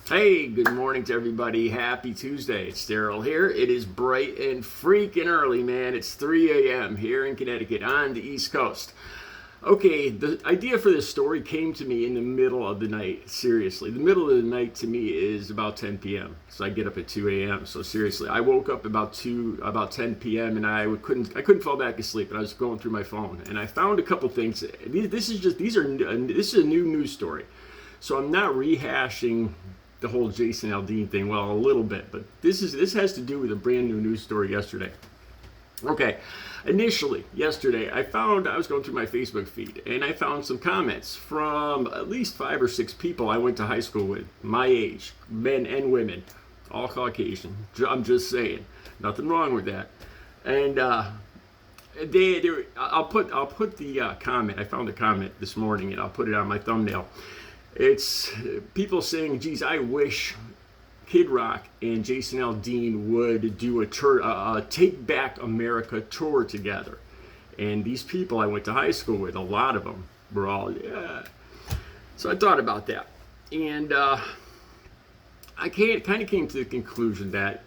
Hey, good morning to everybody. Happy Tuesday. It's Daryl here. It is bright and freaking early, man. It's 3 a.m. here in Connecticut on the East Coast. Okay, the idea for this story came to me in the middle of the night. Seriously, the middle of the night to me is about 10 p.m. So I get up at 2 a.m. So seriously, I woke up about 10 p.m. and I couldn't fall back asleep. And I was going through my phone and I found a couple things. This is a new news story. So I'm not rehashing the whole Jason Aldean thing, well, a little bit, but this has to do with a brand new news story yesterday. Okay, initially yesterday I was going through my Facebook feed and I found some comments from at least 5 or 6 people I went to high school with, my age, men and women, all Caucasian. I'm just saying, nothing wrong with that. And I'll put the comment. I found a comment this morning and I'll put it on my thumbnail. It's people saying, geez, I wish Kid Rock and Jason Aldean would do a Take Back America tour together. And these people I went to high school with, a lot of them were all, yeah. So I thought about that. And I kind of came to the conclusion that,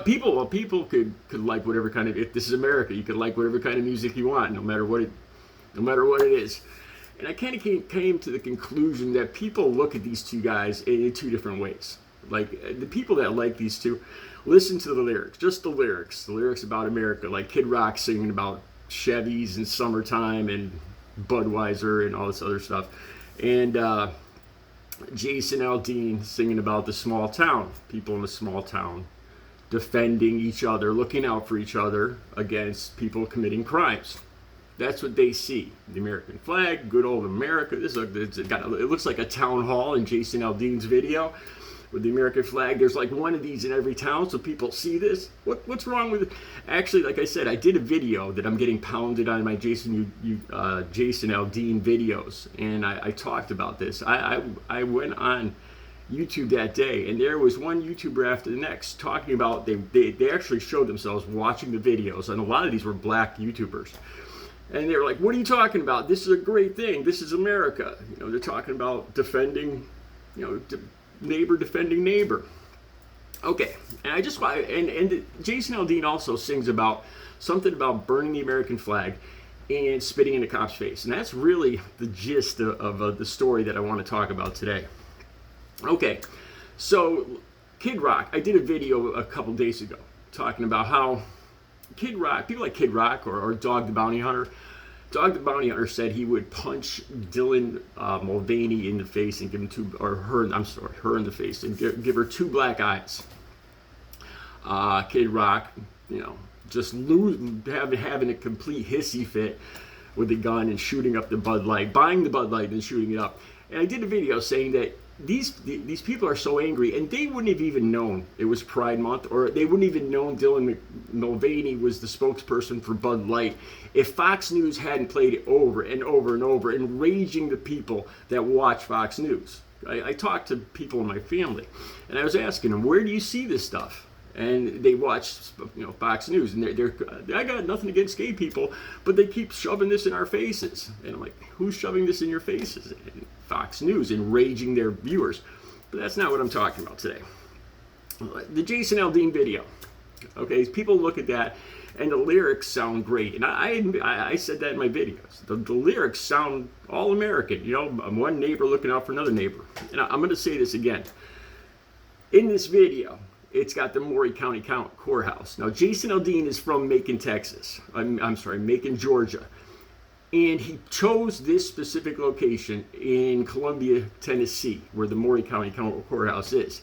people could like whatever kind of, if this is America, you could like whatever kind of music you want, no matter what it is. And I kind of came to the conclusion that people look at these two guys in 2 different ways. Like, the people that like these two listen to the lyrics, just the lyrics about America, like Kid Rock singing about Chevys and summertime and Budweiser and all this other stuff. And Jason Aldean singing about the small town, people in the small town defending each other, looking out for each other against people committing crimes. That's what they see. The American flag, good old America. It looks like a town hall in Jason Aldean's video with the American flag. There's like one of these in every town, so people see this. What's wrong with it? Actually, like I said, I did a video that I'm getting pounded on my Jason Aldean videos, and I talked about this. I went on YouTube that day, and there was one YouTuber after the next talking about they actually showed themselves watching the videos, and a lot of these were black YouTubers. And they were like, what are you talking about? This is a great thing. This is America. They're talking about defending, neighbor defending neighbor. Okay. And Jason Aldean also sings about something about burning the American flag and spitting in the cop's face. And that's really the gist of the story that I want to talk about today. Okay. So Kid Rock, I did a video a couple days ago talking about how Kid Rock, people like Kid Rock or Dog the Bounty Hunter. Dog the Bounty Hunter said he would punch Dylan Mulvaney in the face and give him her in the face and give her 2 black eyes. Kid Rock, just having a complete hissy fit with a gun and shooting up the Bud Light, buying the Bud Light and shooting it up. And I did a video saying that these people are so angry, and they wouldn't have even known it was Pride Month, or they wouldn't even known Dylan Mulvaney was the spokesperson for Bud Light if Fox News hadn't played it over and over and over, enraging the people that watch Fox News. I talked to people in my family, and I was asking them, where do you see this stuff? And they watch, Fox News, and I got nothing against gay people, but they keep shoving this in our faces. And I'm like, who's shoving this in your faces? And Fox News, enraging their viewers. But that's not what I'm talking about today. The Jason Aldean video. Okay, people look at that, and the lyrics sound great. And I said that in my videos. The lyrics sound all American. One neighbor looking out for another neighbor. And I'm going to say this again. In this video, it's got the Maury County Courthouse. Now, Jason Aldean is from Macon, Texas. Macon, Georgia. And he chose this specific location in Columbia, Tennessee, where the Maury County Courthouse is.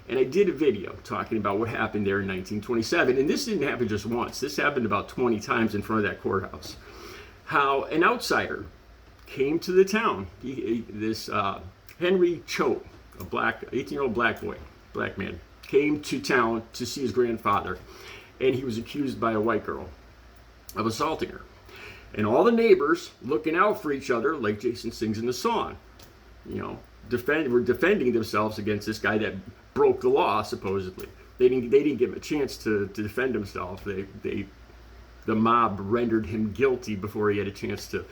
And I did a video talking about what happened there in 1927. And this didn't happen just once. This happened about 20 times in front of that courthouse. How an outsider came to the town. Henry Choate, a 18-year-old black man, came to town to see his grandfather, and he was accused by a white girl of assaulting her. And all the neighbors looking out for each other, like Jason sings in the song, were defending themselves against this guy that broke the law, supposedly. They didn't give him a chance to defend himself. The mob rendered him guilty before he had a chance to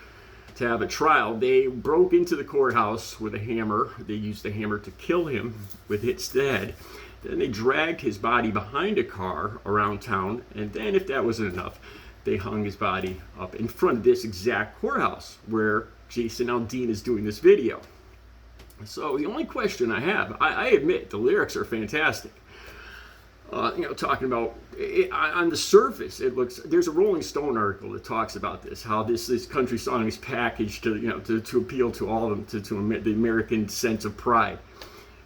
to have a trial. They broke into the courthouse with a hammer. They used the hammer to kill him with his head. Then they dragged his body behind a car around town, and then, if that wasn't enough, they hung his body up in front of this exact courthouse where Jason Aldean is doing this video. So the only question I have, I admit the lyrics are fantastic. Talking about it, on the surface, it looks. There's a Rolling Stone article that talks about this, how this country song is packaged to appeal to all of them, to the American sense of pride.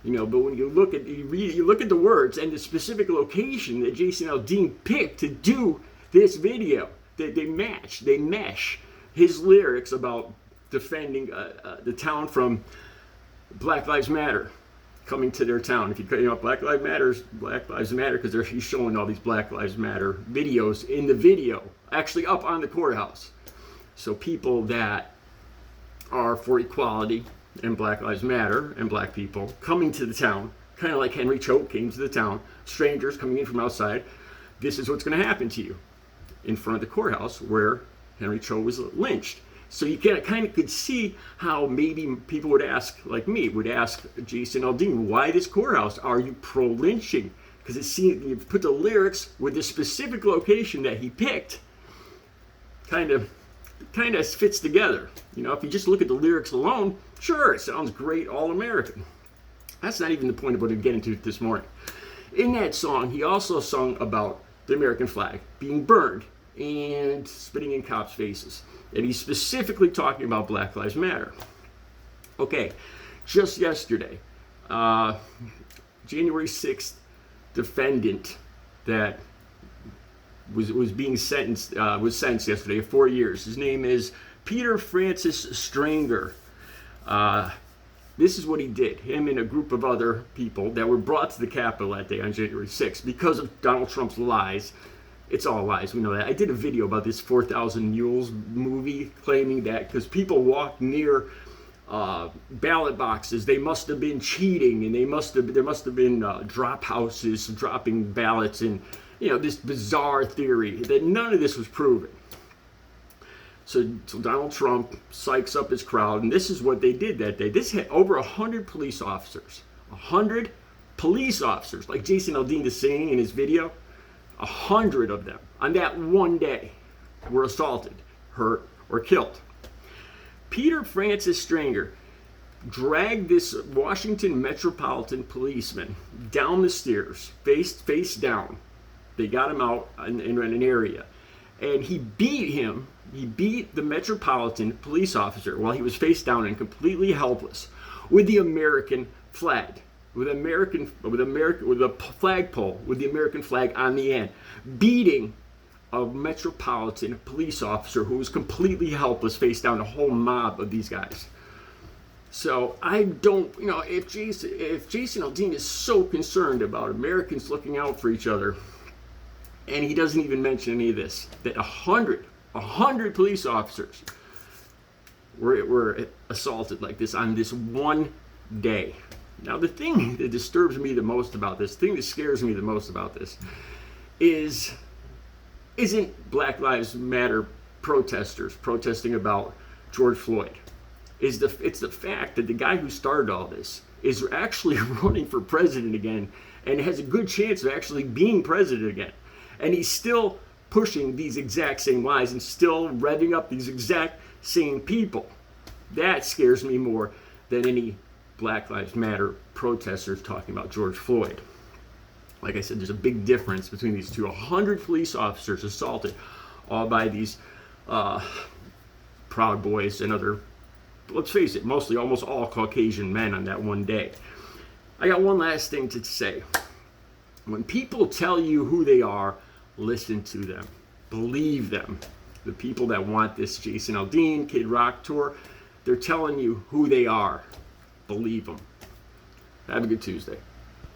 But when you look at the words and the specific location that Jason Aldean picked to do this video, they mesh his lyrics about defending the town from Black Lives Matter coming to their town. If Black Lives Matter, because he's showing all these Black Lives Matter videos in the video, actually up on the courthouse. So people that are for equality and Black Lives Matter and black people coming to the town, kind of like Henry Choate came to the town, strangers coming in from outside, this is what's going to happen to you in front of the courthouse where Henry Choate was lynched. So you kind of could see how maybe people would ask Jason Aldean, why this courthouse? Are you pro-lynching? Because you put the lyrics with the specific location that he picked, kind of fits together. If you just look at the lyrics alone, sure, it sounds great, all American. That's not even the point of what we get into this morning. In that song, he also sung about the American flag being burned and spitting in cops' faces. And he's specifically talking about Black Lives Matter. Okay, just yesterday, January 6th, defendant that was being sentenced was sentenced yesterday for 4 years. His name is Peter Francis Stranger. This is what he did. Him and a group of other people that were brought to the Capitol that day on January 6th because of Donald Trump's lies. It's all lies, we know that. I did a video about this 4,000 Mules movie claiming that because people walked near ballot boxes, they must have been cheating, and there must have been drop houses dropping ballots, and this bizarre theory that none of this was proven. So Donald Trump psychs up his crowd, and this is what they did that day. This had over 100 police officers. 100 police officers, like Jason Aldean is saying in his video. 100 of them on that one day were assaulted, hurt, or killed. Peter Francis Stranger dragged this Washington Metropolitan policeman down the stairs, face down. They got him out in an area, and he beat him. He beat the Metropolitan police officer while he was face down and completely helpless with the American flag. With a flagpole with the American flag on the end, beating a Metropolitan police officer who was completely helpless, face down, a whole mob of these guys. So I don't, if Jason Aldean is so concerned about Americans looking out for each other, and he doesn't even mention any of this, that 100 police officers were assaulted like this on this one day. Now, the thing that disturbs me the most about this, the thing that scares me the most about this, isn't Black Lives Matter protesters protesting about George Floyd. It's the fact that the guy who started all this is actually running for president again and has a good chance of actually being president again. And he's still pushing these exact same lies and still revving up these exact same people. That scares me more than any Black Lives Matter protesters talking about George Floyd. Like I said, there's a big difference between these two. 100 police officers assaulted, all by these Proud Boys and other, let's face it, almost all Caucasian men on that one day. I got one last thing to say. When people tell you who they are, listen to them. Believe them. The people that want this Jason Aldean Kid Rock tour, they're telling you who they are. Believe them. Have a good Tuesday.